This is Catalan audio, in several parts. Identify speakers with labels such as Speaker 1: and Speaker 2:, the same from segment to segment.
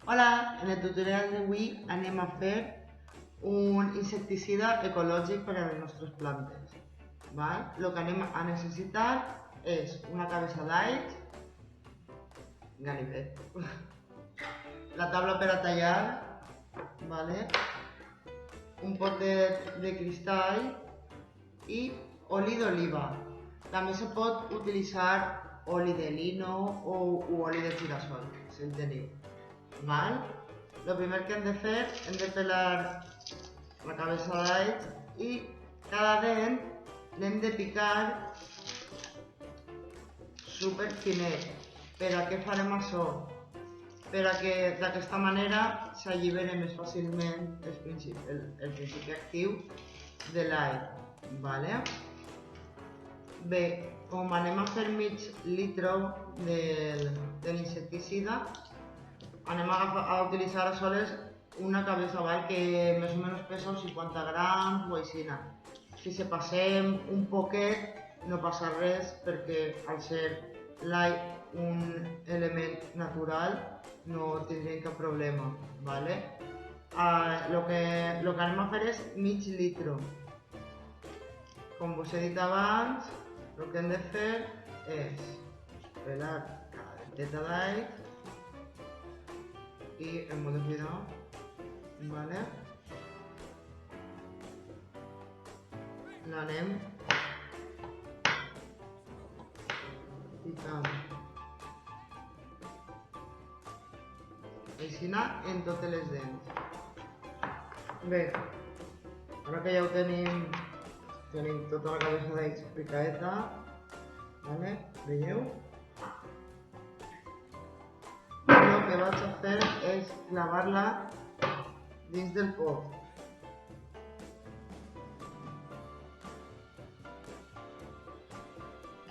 Speaker 1: Hola, en el tutorial d'avui anem a fer un insecticida ecològic per a les nostres plantes. ¿Vale? Lo que anem a necessitar és una cabeza d'alls, ganivet, la tabla per a tallar, ¿vale? Un potet de cristall i oli d'oliva. També se pot utilitzar oli de lino o oli de girassol, si en teniu. ¿Vale? Lo primer que hem de fer, hem de pelar la cabeza d'alls i cada dent l'hem de picar super finet. Per a què farem això? Per a que d'aquesta manera s'alliberi més fàcilment el principi actiu de l'all. ¿Vale? Bé, com anem a fer mig litre de l'insecticida, anem a utilitzar soles una cabeza d'all que més o menys pesa 50 grams o així. Si se passem un poquet no passa res perquè al ser l'all un element natural no tindrem cap problema. ¿Vale? Lo que anem a fer és mig litre. Com us he dit abans, el que hem de fer és pelar cada denteta d'all y en modo cuidado, ¿vale? L'anem picant així en totes les dents. Bé, ara que ja ho tenim tota la cabeza d'ells picadeta, ¿vale? Veieu? Lo que vaig a fer és clavar-la dins del pot.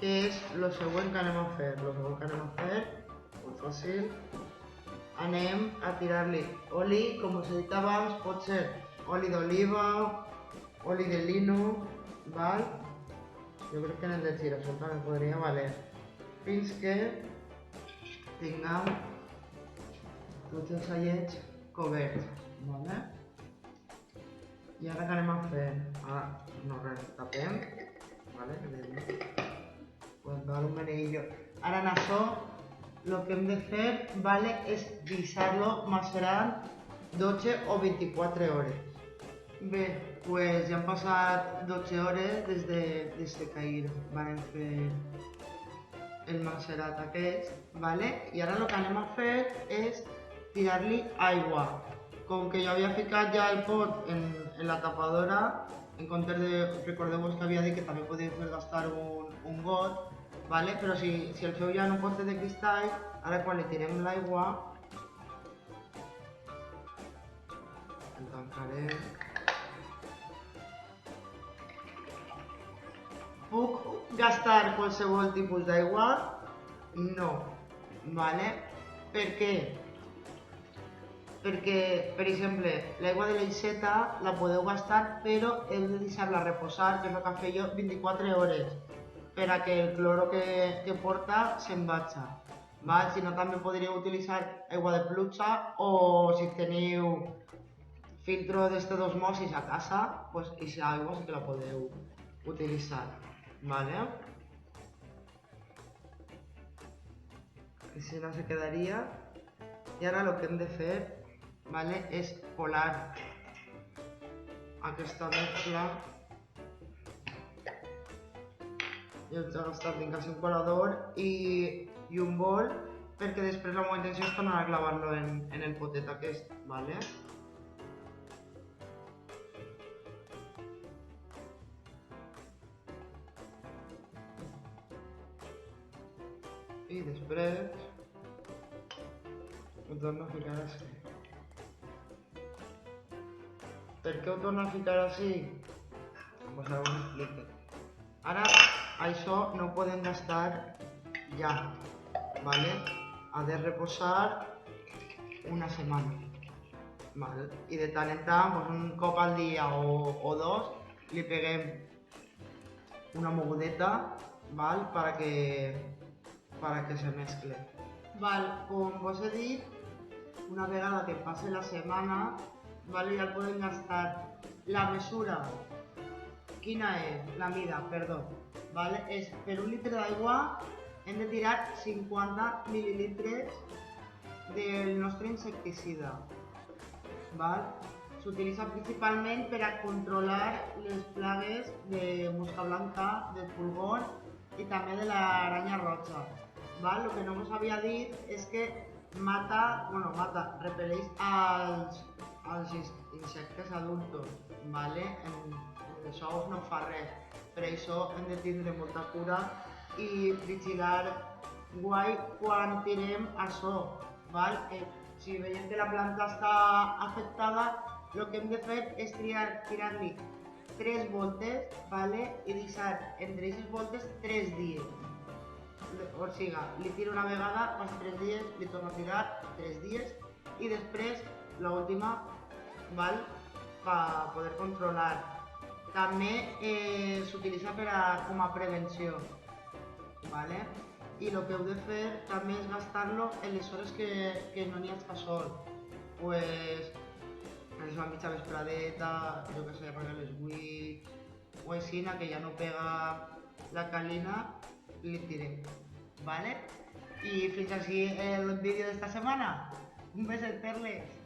Speaker 1: Què és el següent que anem a fer? El següent que anem a fer, molt fàcil, anem a tirar-li oli, com us he dit abans, pot ser oli d'oliva, oli de lino, val? Jo crec que en el de girassol també podria valer, fins que tinguem tots els allets coberts, ¿vale? I ara què anem a fer? Ara no res, tapem, ¿vale? Pues vale un menedillo. Ara en això, lo que hem de fer, ¿vale? És deixar-lo macerant 12 o 24 hores. Bé, pues ja han passat 12 hores des que ahir vam fer el macerat aquest, ¿vale? I ara el que anem a fer és tirar-li aigua. Com que jo havia ficat ja el pot en la tapadora, en comptes de, recordeu-vos que havia dit que també podíeu fer gastar un got, ¿vale? Però si el feu ja en un pot de cristall, ara quan li tirem l'aigua, el tancarem. Puc gastar qualsevol tipus d'aigua? No, ¿vale? Per què? Perquè, per exemple, l'aigua de l'aixeta la podeu gastar, però heu de deixar-la reposar, que és el que faig jo, 24 hores, per a que el cloro que porta se'n vagi. Si no, també podríeu utilitzar aigua de pluja o si teniu filtro d'este d'osmosis a casa, doncs aquesta aigua sí que la podeu utilitzar. ¿Vale? Així no se quedaria. I ara el que hem de fer, ¿vale? És colar aquesta mescla. Jo he gastat en casa un colador i un bol, perquè després la meva intenció és tornar a clavar-lo en el potet aquest, ¿vale? I després ho torno a ficar així. Per què ho torno a ficar així? Pues ara us explico. Ara, això no ho podem gastar ja, ¿vale? Ha de reposar una setmana, ¿vale? I de tant en tant, pues un cop al dia o dos, li peguem una mogudeta, ¿vale? Para que se mezcle. Val, com vos he dit, una vegada que passe la setmana, vale, ja el podem gastar. La mesura, quina és? La mida, perdó, vale? És per un litre d'aigua hem de tirar 50 mil·lilitres del nostre insecticida, val? S'utilitza principalment per a controlar les plagues de mosca blanca, del pulgón i també de l'aranya roja. Val? El que no us havia dit és que repel·leix als insectes adultos, vale? En els ous no fa res, per això hem de tindre molta cura i vigilar guai quan tirem això, val? Si veiem que la planta està afectada, el que hem de fer és tirar-li 3 voltes, vale? I deixar entre aquestes voltes 3 dies. O sigui, li tiro una vegada, passa 3 dies, li torno a tirar 3 dies i després l'última, val? Per poder controlar. També s'utilitza com a prevenció, vale? I el que heu de fer també és gastar-lo en les hores que no n'hi ha sol. Pues, a mitja vespradeta, jo que sé, a les 8 o així, que ja no pega la calina, li tirem, vale? I fins així el vídeo d'esta setmana. Un beset, perles!